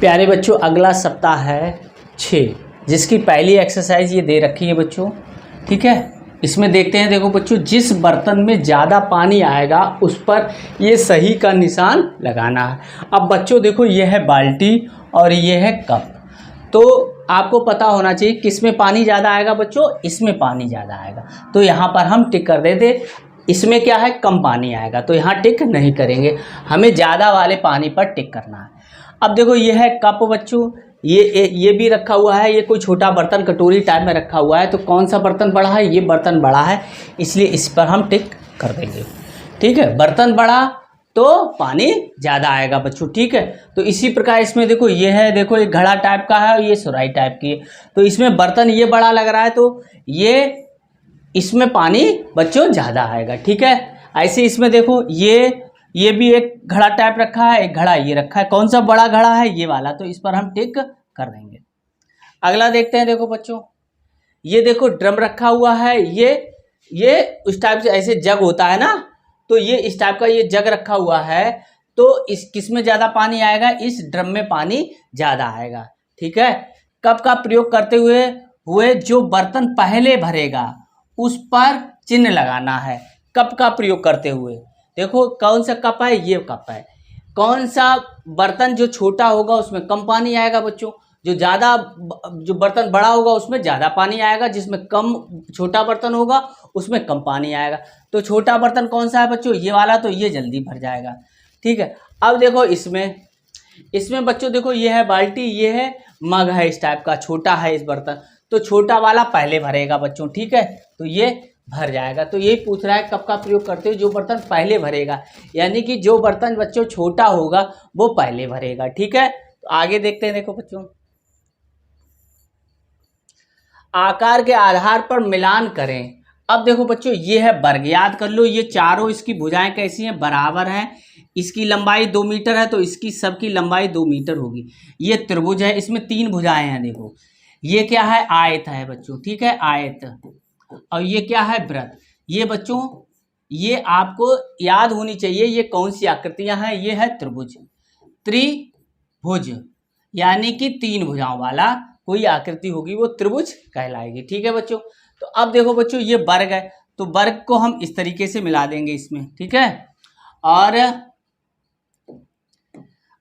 प्यारे बच्चों, अगला सप्ताह है 6, जिसकी पहली एक्सरसाइज ये दे रखी है बच्चों। ठीक है, इसमें देखते हैं। देखो बच्चों, जिस बर्तन में ज़्यादा पानी आएगा उस पर ये सही का निशान लगाना है। अब बच्चों देखो, ये है बाल्टी और ये है कप। तो आपको पता होना चाहिए किस में पानी ज़्यादा आएगा बच्चों, इसमें पानी ज़्यादा आएगा। तो यहाँ पर हम टिक कर देते। इसमें क्या है, कम पानी आएगा, तो यहाँ टिक नहीं करेंगे, हमें ज़्यादा वाले पानी पर टिक करना है। अब देखो, ये है कप बच्चों, ये भी रखा हुआ है। ये कोई छोटा बर्तन कटोरी टाइप में रखा हुआ है। तो कौन सा बर्तन बड़ा है, ये बर्तन बड़ा है, इसलिए इस पर हम टिक कर देंगे। ठीक है, बर्तन बड़ा तो पानी ज़्यादा आएगा बच्चों। ठीक है, तो इसी प्रकार इसमें देखो, ये है, देखो एक घड़ा टाइप का है और ये सुराही टाइप की है। तो इसमें बर्तन ये बड़ा लग रहा है, तो ये इसमें पानी बच्चों ज़्यादा आएगा। ठीक है, ऐसे इसमें देखो, ये भी एक घड़ा टाइप रखा है, एक घड़ा ये रखा है। कौन सा बड़ा घड़ा है, ये वाला, तो इस पर हम टिक कर देंगे। अगला देखते हैं। देखो बच्चों, ये देखो ड्रम रखा हुआ है। ये उस टाइप से ऐसे जग होता है ना, तो ये इस टाइप का ये जग रखा हुआ है। तो इस किस में ज़्यादा पानी आएगा, इस ड्रम में पानी ज़्यादा आएगा। ठीक है, कप का प्रयोग करते हुए जो बर्तन पहले भरेगा उस पर चिन्ह लगाना है। कप का प्रयोग करते हुए देखो, कौन सा कप है, ये कप है। कौन सा बर्तन जो छोटा होगा उसमें कम पानी आएगा बच्चों, जो बर्तन बड़ा होगा उसमें ज़्यादा पानी आएगा, जिसमें कम छोटा बर्तन होगा उसमें कम पानी आएगा। तो छोटा बर्तन कौन सा है बच्चों, ये वाला, तो ये जल्दी भर जाएगा। ठीक है, अब देखो इसमें बच्चों देखो, ये है बाल्टी, ये है मग है, इस टाइप का छोटा है इस बर्तन। तो छोटा वाला पहले भरेगा बच्चों। ठीक है, तो ये भर जाएगा। तो यही पूछ रहा है, कप का प्रयोग करते हुए जो बर्तन पहले भरेगा, यानी कि जो बर्तन बच्चों छोटा होगा वो पहले भरेगा। ठीक है, तो आगे देखते हैं। देखो बच्चों, आकार के आधार पर मिलान करें। अब देखो बच्चों, ये है वर्ग, याद कर लो, ये चारों इसकी भुजाएं कैसी हैं, बराबर हैं। इसकी लंबाई 2 मीटर है, तो इसकी सबकी लंबाई 2 मीटर होगी। ये त्रिभुज है, इसमें 3 भुजाएं हैं। देखो, ये क्या है, आयत है बच्चों। ठीक है, आयत। और ये क्या है, वृत्त। ये बच्चों, ये आपको याद होनी चाहिए, ये कौन सी आकृतियां हैं। ये है त्रिभुज, त्रिभुज, यानी कि 3 भुजाओं वाला कोई आकृति होगी वो त्रिभुज कहलाएगी। ठीक है बच्चों, तो अब देखो बच्चों, ये वर्ग है, तो वर्ग को हम इस तरीके से मिला देंगे इसमें। ठीक है, और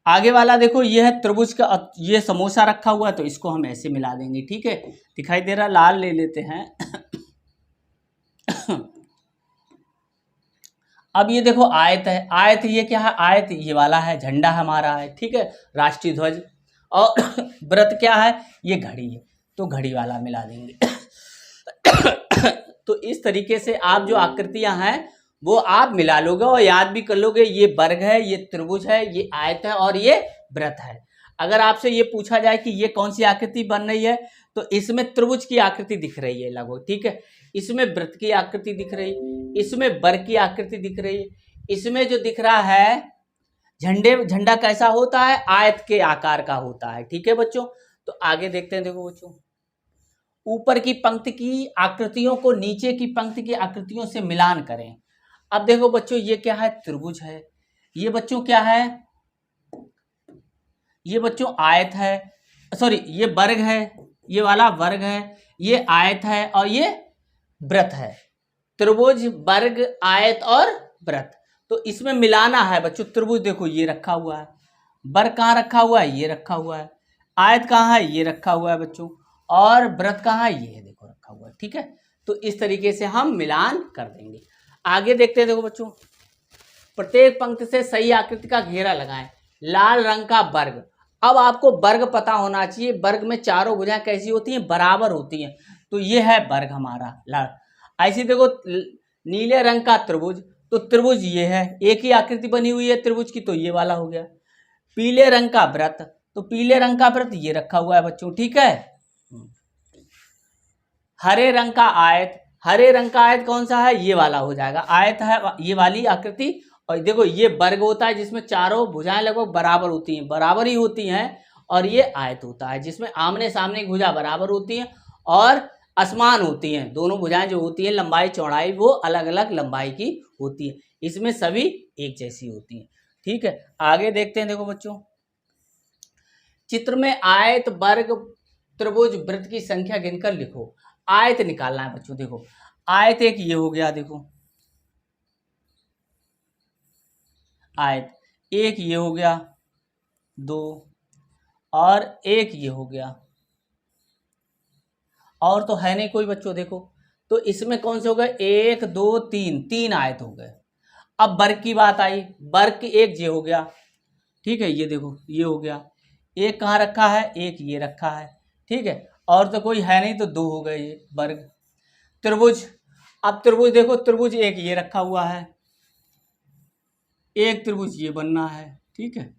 आगे वाला देखो, ये है त्रिभुज का, ये समोसा रखा हुआ है, तो इसको हम ऐसे मिला देंगे। ठीक है, दिखाई दे रहा, लाल ले लेते हैं। अब ये देखो आयत है, आयत ये क्या है, आयत ये वाला है, झंडा हमारा है। ठीक है, राष्ट्रीय ध्वज। और व्रत क्या है, ये घड़ी है, तो घड़ी वाला मिला देंगे। तो इस तरीके से आप जो आकृतियां हैं वो आप मिला लोगे और याद भी कर लोगे। ये वर्ग है, ये त्रिभुज है, ये आयत है और ये व्रत है। अगर आपसे ये पूछा जाए कि ये कौन सी आकृति बन रही है, तो इसमें त्रिभुज की आकृति दिख रही है लगभग। ठीक है, इसमें व्रत की आकृति दिख रही, इसमें वर्ग की आकृति दिख रही, इसमें जो दिख रहा है झंडा कैसा होता है, आयत के आकार का होता है। ठीक है बच्चों, तो आगे देखते हैं। देखो बच्चों, ऊपर की पंक्ति की आकृतियों को नीचे की पंक्ति की आकृतियों से मिलान करें। अब देखो बच्चों, ये क्या है, त्रिभुज है। ये बच्चों क्या है, ये बच्चों आयत है, सॉरी ये वर्ग है, ये वाला वर्ग है, ये आयत है और ये व्रत है। त्रिभुज, वर्ग, आयत और व्रत, तो इसमें मिलाना है बच्चों। त्रिभुज देखो ये रखा हुआ है, वर्ग कहाँ रखा हुआ है, ये रखा हुआ है, आयत कहाँ है, ये रखा हुआ है बच्चों, और व्रत कहाँ है, ये देखो रखा हुआ है। ठीक है, तो इस तरीके से हम मिलान कर देंगे। आगे देखते हैं। देखो बच्चों, प्रत्येक पंक्ति से सही आकृति का घेरा लगाएं। लाल रंग का वर्ग। अब आपको वर्ग पता होना चाहिए, वर्ग में चारों भुजाएं कैसी होती हैं, बराबर होती हैं। तो ये है वर्ग हमारा लाल। ऐसे देखो, नीले रंग का त्रिभुज, तो त्रिभुज ये है, एक ही आकृति बनी हुई है त्रिभुज की, तो ये वाला हो गया। पीले रंग का व्रत, तो पीले रंग का व्रत ये रखा हुआ है बच्चों। ठीक है, हरे रंग का आयत, हरे रंग का आयत कौन सा है, ये वाला हो जाएगा, आयत है ये वाली आकृति। और देखो, ये वर्ग होता है जिसमें चारों भुजाएं लगभग बराबर होती हैं, बराबर ही होती हैं। और ये आयत होता है जिसमें आमने सामने की भुजा बराबर होती हैं और असमान होती हैं। दोनों भुजाएं जो होती हैं, लंबाई चौड़ाई वो अलग अलग लंबाई की होती है, इसमें सभी एक जैसी होती हैं। ठीक है, आगे देखते हैं। देखो बच्चों, चित्र में आयत, वर्ग, त्रिभुज, वृत्त की संख्या गिनकर लिखो। आयत निकालना है बच्चों। देखो आयत एक ये हो गया, देखो आयत एक ये हो गया, 2 और एक ये हो गया, और तो है नहीं कोई बच्चों। देखो तो इसमें कौन से हो गए, 1 2 3, 3 आयत हो गए। अब वर्ग की बात आई, वर्ग एक ये हो गया, ठीक है, ये देखो ये हो गया। एक कहाँ रखा है, एक ये रखा है, ठीक है, और तो कोई है नहीं तो 2 हो गए ये वर्ग। त्रिभुज, अब त्रिभुज देखो, त्रिभुज एक ये रखा हुआ है, एक त्रिभुज ये बनना है, ठीक है,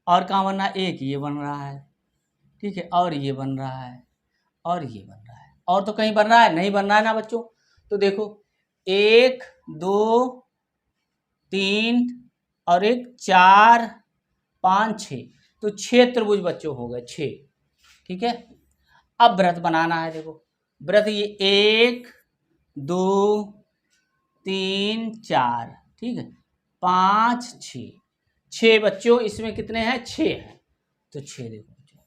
और कहाँ बनना है, एक ये बन रहा है, ठीक है, और ये बन रहा है, और ये बन रहा है, और तो कहीं बन रहा है नहीं, बन रहा है ना बच्चों। तो देखो 1 2 3 और 1 4 5 6, तो 6 त्रिभुज बच्चों हो गए, 6, ठीक है। अब वृत्त बनाना है। देखो वृत्त ये 1 2 3 4, ठीक है, 5 6, 6 बच्चों इसमें कितने हैं, 6 हैं, तो 6 देखो बच्चों।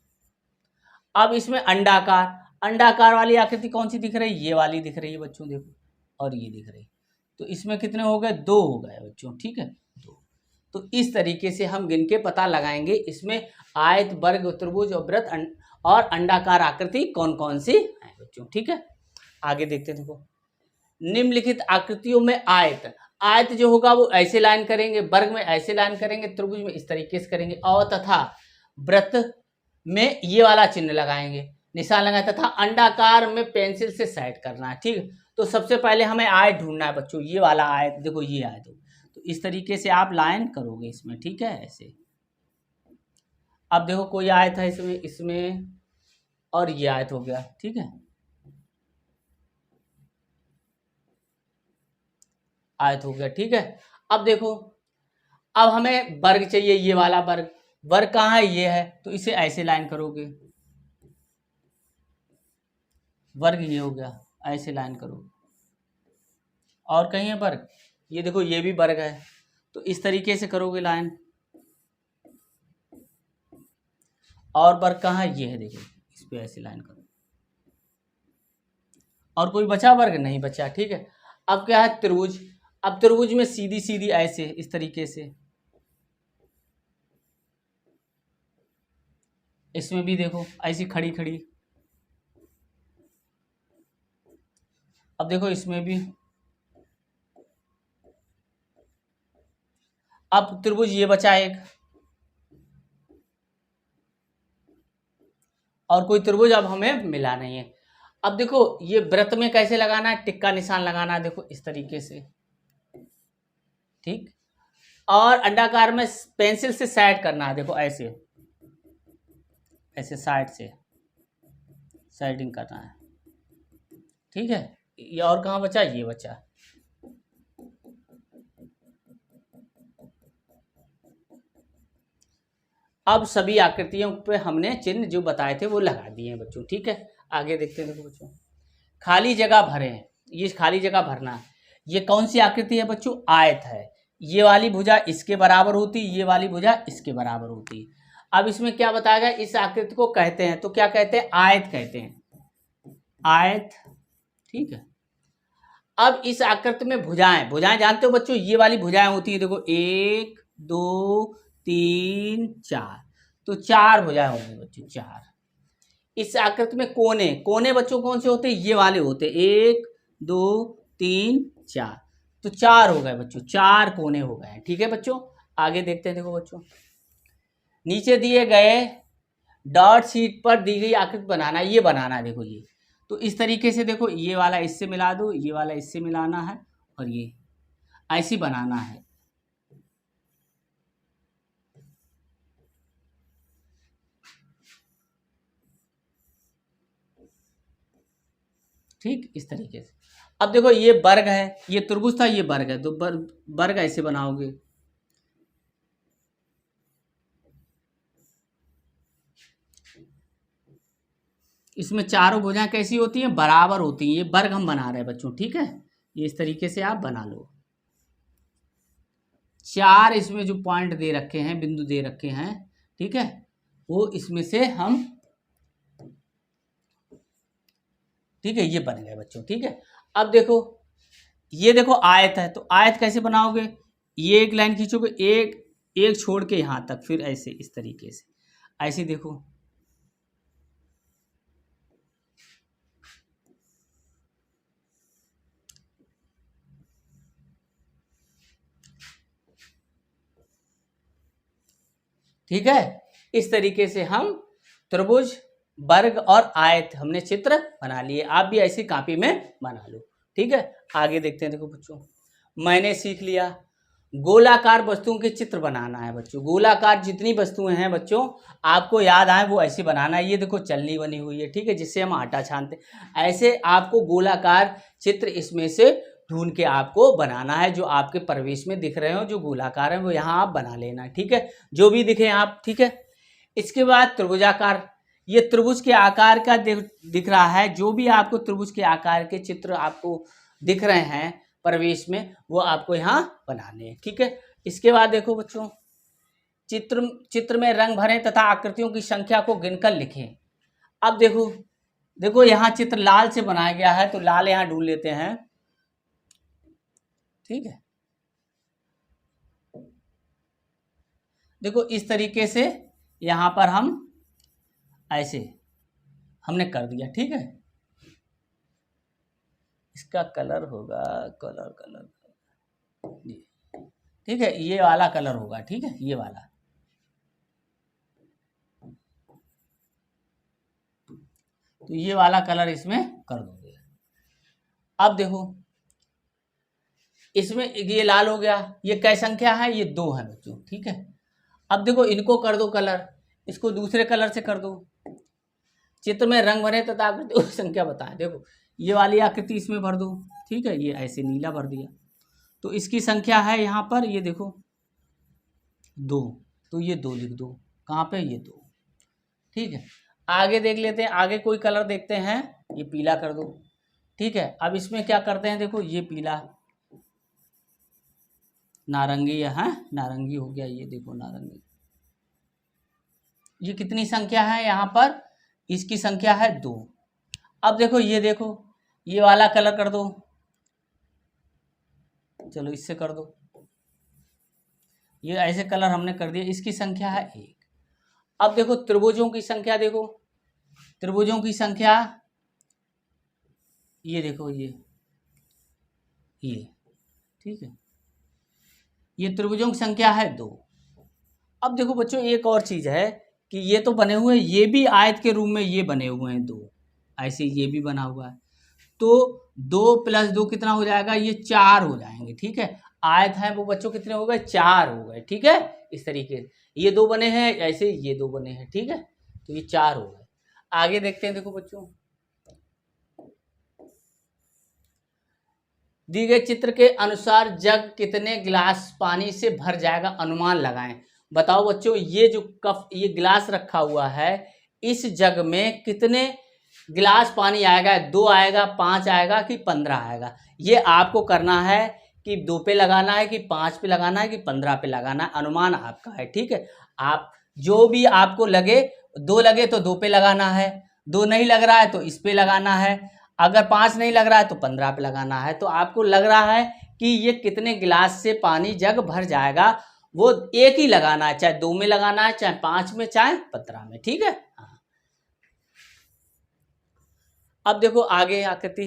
अब इसमें अंडाकार, अंडाकार वाली आकृति कौन सी दिख रही है, ये वाली दिख रही है बच्चों, देखो, और ये दिख रही, तो इसमें कितने हो गए, 2 हो गए बच्चों, ठीक है, 2। तो इस तरीके से हम गिन के पता लगाएंगे इसमें आयत, वर्ग, त्रिभुज और वृत्त और अंडाकार आकृति कौन कौन सी है बच्चों, ठीक है। आगे देखते हैं। देखो निम्नलिखित आकृतियों में आयत, आयत जो होगा वो ऐसे लाइन करेंगे, वर्ग में ऐसे लाइन करेंगे, त्रिभुज में इस तरीके से करेंगे, और तथा वृत्त में ये वाला चिन्ह लगाएंगे, निशान लगाए, तथा अंडाकार में पेंसिल से सेट करना है, ठीक है। तो सबसे पहले हमें आयत ढूंढना है बच्चों, ये वाला आयत, देखो ये आयत, तो इस तरीके से आप लाइन करोगे इसमें, ठीक है, ऐसे। अब देखो कोई आयत है इसमें, इसमें और ये आयत हो गया, ठीक है, आयत हो गया, ठीक है। अब देखो अब हमें वर्ग चाहिए, ये वाला वर्ग, वर्ग कहाँ है, ये है, तो इसे ऐसे लाइन करोगे, वर्ग ये हो गया, ऐसे लाइन करो, और कहीं है वर्ग, ये देखो ये भी वर्ग है, तो इस तरीके से करोगे लाइन, और वर्ग कहाँ है, ये है, देखो इस पे ऐसे लाइन करो, और कोई बचा वर्ग, नहीं बचा, ठीक है। अब क्या है, त्रिभुज, अब त्रिभुज में सीधी सीधी ऐसे इस तरीके से, इसमें भी देखो ऐसी खड़ी खड़ी, अब देखो इसमें भी, अब त्रिभुज ये बचा एक, और कोई त्रिभुज अब हमें मिला नहीं है। अब देखो ये वृत्त में कैसे लगाना है, टिक्का निशान लगाना है, देखो इस तरीके से, ठीक, और अंडाकार में पेंसिल से सेट करना है, देखो ऐसे ऐसे साइड से सेटिंग करना है, ठीक है। ये और कहाँ बचा, ये बचा, अब सभी आकृतियों पे हमने चिन्ह जो बताए थे वो लगा दिए हैं बच्चों, ठीक है। आगे देखते हैं। देखो बच्चों खाली जगह भरें, ये खाली जगह भरना है। ये कौन सी आकृति है बच्चों, आयत है, ये वाली भुजा इसके बराबर होती, ये वाली भुजा इसके बराबर होती। अब इसमें क्या बताया गया, इस आकृति को कहते हैं, तो क्या कहते हैं, आयत कहते हैं, आयत, ठीक है। अब इस आकृति में भुजाएं, भुजाएं जानते हो बच्चों, ये वाली भुजाएं होती है, देखो 1 2 3 4, तो 4 भुजाएं होंगी बच्चों, 4। इस आकृति में कोने, कोने बच्चों कौन से होते हैं, ये वाले होते हैं, 1 2 3 4, तो 4 हो गए बच्चों, 4 कोने हो गए हैं, ठीक है बच्चों। आगे देखते हैं। देखो बच्चों नीचे दिए गए डॉट शीट पर दी गई आकृति बनाना, ये बनाना है, देखो ये, तो इस तरीके से देखो, ये वाला इससे मिला दो, ये वाला इससे मिलाना है, और ये ऐसी बनाना है, ठीक, इस तरीके से। अब देखो ये वर्ग है, ये त्रिभुज था, ये वर्ग है, तो वर्ग ऐसे बनाओगे, इसमें चारों भुजाएं कैसी होती हैं, बराबर होती हैं, ये वर्ग हम बना रहे हैं बच्चों, ठीक है, ये इस तरीके से आप बना लो। 4 इसमें जो पॉइंट दे रखे हैं, बिंदु दे रखे हैं, ठीक है, वो इसमें से हम, ठीक है, ये बन गए बच्चों। ठीक है, अब देखो, ये देखो आयत है, तो आयत कैसे बनाओगे, ये एक लाइन खींचोगे, एक एक छोड़ के यहाँ तक, फिर ऐसे इस तरीके से, ऐसे देखो, ठीक है। इस तरीके से हम त्रिभुज, वर्ग और आयत हमने चित्र बना लिए। आप भी ऐसी कॉपी में बना लो। ठीक है, आगे देखते हैं। देखो बच्चों, मैंने सीख लिया गोलाकार वस्तुओं के चित्र बनाना है बच्चों। गोलाकार जितनी वस्तुएं हैं बच्चों आपको याद आए वो ऐसे बनाना है। ये देखो चलनी बनी हुई है, ठीक है, जिससे हम आटा छानते, ऐसे आपको गोलाकार चित्र इसमें से ढूंढ के आपको बनाना है। जो आपके प्रवेश में दिख रहे हो जो गोलाकार है वो यहाँ आप बना लेना, ठीक है, जो भी दिखे आप। ठीक है, इसके बाद त्रिभुजाकार, ये त्रिभुज के आकार का दिख रहा है। जो भी आपको त्रिभुज के आकार के चित्र आपको दिख रहे हैं प्रवेश में, वो आपको यहाँ बनाने हैं। ठीक है, इसके बाद देखो बच्चों, चित्र में रंग भरें तथा आकृतियों की संख्या को गिनकर लिखें। अब देखो, देखो यहाँ चित्र लाल से बनाया गया है, तो लाल यहाँ ढूंढ लेते हैं। ठीक है, देखो इस तरीके से यहाँ पर हम ऐसे हमने कर दिया। ठीक है, इसका कलर होगा, कलर ये, ठीक है, ये वाला कलर होगा। ठीक है, ये वाला, तो ये वाला कलर इसमें कर दोगे। अब देखो इसमें ये लाल हो गया, ये कै संख्या है, ये 2 है बच्चों। ठीक है, अब देखो इनको कर दो कलर, इसको दूसरे कलर से कर दो। चित्र में रंग भरे तथा आकृति संख्या बताएं। देखो ये वाली आकृति इसमें भर दो। ठीक है, ये ऐसे नीला भर दिया, तो इसकी संख्या है यहाँ पर, ये देखो 2, तो ये 2 लिख दो। कहाँ पे, ये 2। ठीक है, आगे देख लेते हैं, आगे कोई कलर देखते हैं, ये पीला कर दो। ठीक है, अब इसमें क्या करते हैं, देखो ये पीला, नारंगी है, नारंगी हो गया, ये देखो नारंगी। ये कितनी संख्या है यहाँ पर, इसकी संख्या है 2। अब देखो ये वाला कलर कर दो, चलो इससे कर दो, ये ऐसे कलर हमने कर दिया, इसकी संख्या है 1। अब देखो त्रिभुजों की संख्या, देखो त्रिभुजों की संख्या, ये देखो ये, ठीक है, ये त्रिभुजों की संख्या है 2। अब देखो बच्चों एक और चीज है कि ये तो बने हुए, ये भी आयत के रूप में ये बने हुए हैं 2, ऐसे ये भी बना हुआ है, तो 2 + 2 कितना हो जाएगा, ये 4 हो जाएंगे। ठीक है, आयत है वो बच्चों कितने हो गए, 4 हो गए। ठीक है, इस तरीके से ये 2 बने हैं, ऐसे ये 2 बने हैं। ठीक है, तो ये 4 हो गए। आगे देखते हैं। देखो बच्चों, दी गए चित्र के अनुसार जग कितने गिलास पानी से भर जाएगा, अनुमान लगाएं। बताओ बच्चों, ये जो कप, ये गिलास रखा हुआ है, इस जग में कितने गिलास पानी आएगा, 2 आएगा, 5 आएगा कि 15 आएगा। ये आपको करना है कि 2 पे लगाना है कि 5 पे लगाना है कि 15 पे लगाना है, अनुमान आपका है। ठीक है, आप जो भी आपको लगे, 2 लगे तो 2 पे लगाना है, 2 नहीं लग रहा है तो इस पे लगाना है, अगर 5 नहीं लग रहा है तो 15 पे लगाना है। तो आपको लग रहा है कि ये कितने गिलास से पानी जग भर जाएगा, वो एक ही लगाना है, चाहे 2 में लगाना है, चाहे 5 में, चाहे 15 में। ठीक है, हाँ। अब देखो आगे आकृति,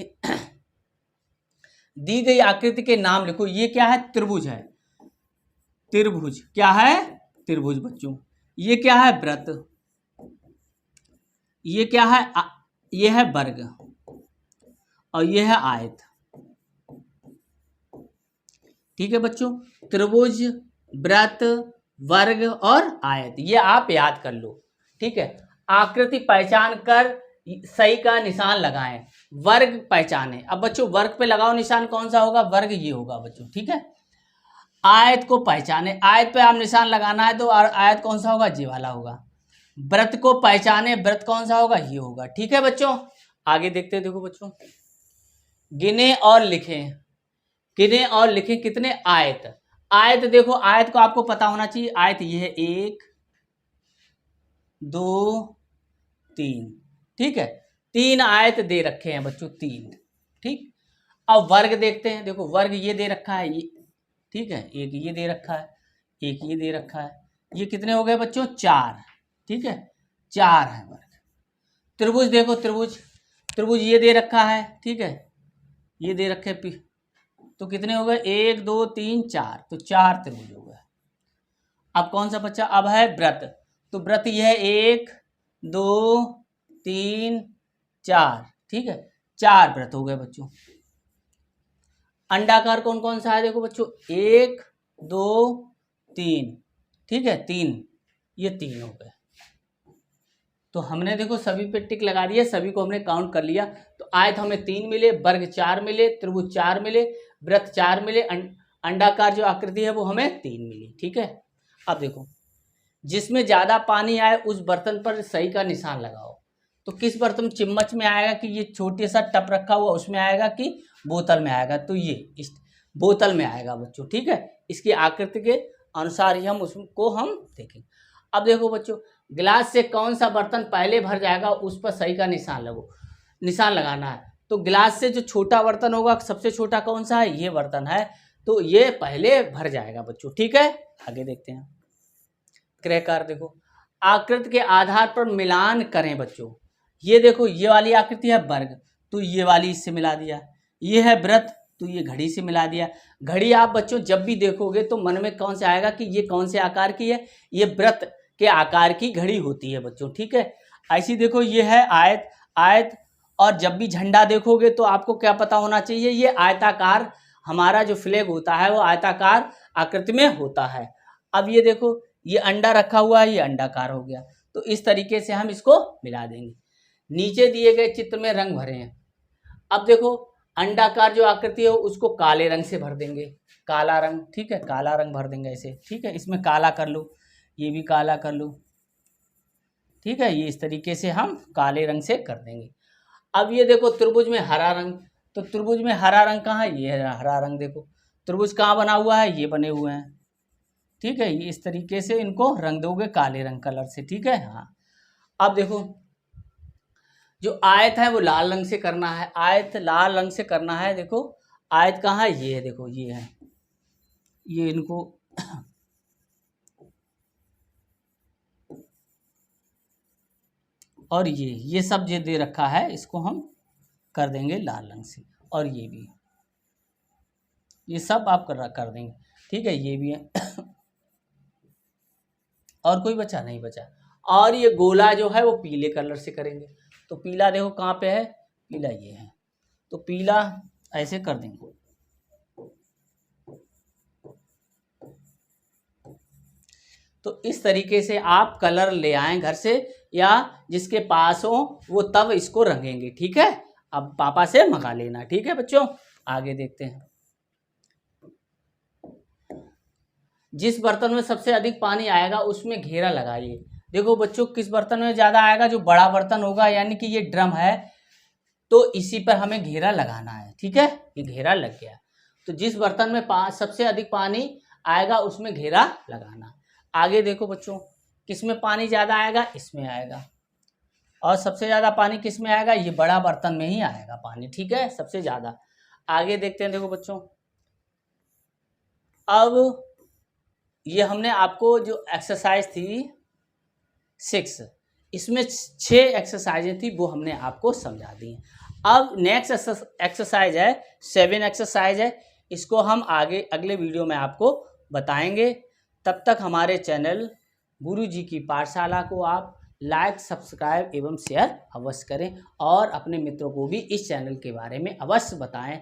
दी गई आकृति के नाम लिखो। ये क्या है, त्रिभुज है, त्रिभुज क्या है, त्रिभुज बच्चों। ये क्या है, वृत्त। ये क्या है, ये है वर्ग, और ये है आयत। ठीक है बच्चों, त्रिभुज, वृत्त, वर्ग और आयत, ये आप याद कर लो। ठीक है, आकृति पहचान कर सही का निशान लगाएं। वर्ग पहचाने, अब बच्चों वर्ग पे लगाओ निशान, कौन सा होगा, वर्ग ये होगा बच्चों। ठीक है, आयत को पहचाने, आयत पे आप निशान लगाना है, तो आयत कौन सा होगा, ये वाला होगा। वृत्त को पहचाने, वृत्त कौन सा होगा, ये होगा। ठीक है बच्चों, आगे देखते हैं। देखो बच्चों, गिने और लिखें, गिने और लिखें कितने आयत। आयत देखो, आयत को आपको पता होना चाहिए, आयत ये है 1 2 3, ठीक है। 3 आयत दे रखे हैं बच्चों, 3, ठीक। अब वर्ग देखते हैं, देखो वर्ग ये दे रखा है, ये ठीक है, एक ये दे रखा है, एक ये दे रखा है, ये कितने हो गए बच्चों, 4, ठीक है, 4 है वर्ग। त्रिभुज देखो, त्रिभुज ये दे रखा है, ठीक है, ये दे रखे तो कितने हो गए, 1 2 3 4, तो 4 त्रिभुज हो गए। अब कौन सा बच्चा, अब है व्रत, तो व्रत ये है 1 2 3 4, ठीक है, 4 व्रत हो गए बच्चों। अंडाकार कौन कौन सा है, देखो बच्चों 1 2 3, ठीक है, 3, ये 3 हो गए। तो हमने देखो सभी पे टिक लगा दिया, सभी को हमने काउंट कर लिया। तो आयत हमें 3 मिले, वर्ग 4 मिले, त्रिभुज 4 मिले, वृत्त 4 मिले, अंडाकार जो आकृति है वो हमें 3 मिली, ठीक है। अब देखो जिसमें ज़्यादा पानी आए उस बर्तन पर सही का निशान लगाओ। तो किस बर्तन, चम्मच में आएगा कि ये छोटे सा टप रखा हुआ उसमें आएगा कि बोतल में आएगा, तो ये इस बोतल में आएगा बच्चों, ठीक है। इसकी आकृति के अनुसार ही हम उसको हम देखेंगे। अब देखो बच्चों, गिलास से कौन सा बर्तन पहले भर जाएगा उस पर सही का निशान लगाना है। तो गिलास से जो छोटा बर्तन होगा, सबसे छोटा कौन सा है, ये बर्तन है, तो ये पहले भर जाएगा बच्चों, ठीक है। आगे देखते हैं, क्रयकार देखो, आकृति के आधार पर मिलान करें बच्चों। ये देखो ये वाली आकृति है वर्ग, तो ये वाली इससे मिला दिया, ये है व्रत, तो ये घड़ी से मिला दिया। घड़ी आप बच्चों जब भी देखोगे तो मन में कौन से आएगा कि ये कौन से आकार की है, ये व्रत के आकार की घड़ी होती है बच्चों, ठीक है। ऐसी देखो ये है आयत, और जब भी झंडा देखोगे तो आपको क्या पता होना चाहिए, ये आयताकार, हमारा जो फ्लैग होता है वो आयताकार आकृति में होता है। अब ये देखो ये अंडा रखा हुआ है, ये अंडाकार हो गया, तो इस तरीके से हम इसको मिला देंगे। नीचे दिए गए चित्र में रंग भरे हैं। अब देखो अंडाकार जो आकृति है उसको काले रंग से भर देंगे, काला रंग, ठीक है, काला रंग भर देंगे ऐसे, ठीक है। इसमें काला कर लो, ये भी काला कर लो, ठीक है, ये इस तरीके से हम काले रंग से कर देंगे। अब ये देखो त्रिभुज में हरा रंग, तो त्रिभुज में हरा रंग कहाँ है, ये है हरा रंग। देखो त्रिभुज कहाँ बना हुआ है, ये बने हुए हैं, ठीक है। ये इस तरीके से इनको रंग दोगे काले रंग कलर से, ठीक है। हाँ, अब देखो जो आयत है वो लाल रंग से करना है, आयत लाल रंग से करना है। देखो आयत कहाँ है, ये है, देखो ये है, ये इनको और ये सब जो दे रखा है इसको हम कर देंगे लाल रंग से, और ये भी, ये सब आप कर देंगे, ठीक है। ये भी है और कोई बचा नहीं बचा। और ये गोला जो है वो पीले कलर से करेंगे, तो पीला देखो कहाँ पे है, पीला ये है, तो पीला ऐसे कर देंगे। तो इस तरीके से आप कलर ले आएँ घर से, या जिसके पास हो वो तब इसको रंगेंगे, ठीक है। अब पापा से मंगा लेना, ठीक है बच्चों। आगे देखते हैं, जिस बर्तन में सबसे अधिक पानी आएगा उसमें घेरा लगाइए। देखो बच्चों किस बर्तन में ज़्यादा आएगा, जो बड़ा बर्तन होगा, यानी कि ये ड्रम है, तो इसी पर हमें घेरा लगाना है, ठीक है। ये घेरा लग गया, तो जिस बर्तन में सबसे अधिक पानी आएगा उसमें घेरा लगाना। आगे देखो बच्चों, किस में पानी ज़्यादा आएगा, इसमें आएगा, और सबसे ज़्यादा पानी किस में आएगा, ये बड़ा बर्तन में ही आएगा पानी, ठीक है, सबसे ज़्यादा। आगे देखते हैं, देखो बच्चों, अब ये हमने आपको जो एक्सरसाइज थी 6, इसमें 6 एक्सरसाइजें थी, वो हमने आपको समझा दी हैं। अब नेक्स्ट एक्सरसाइज है 7 एक्सरसाइज है, इसको हम आगे अगले वीडियो में आपको बताएंगे। तब तक हमारे चैनल गुरुजी की पाठशाला को आप लाइक, सब्सक्राइब एवं शेयर अवश्य करें, और अपने मित्रों को भी इस चैनल के बारे में अवश्य बताएं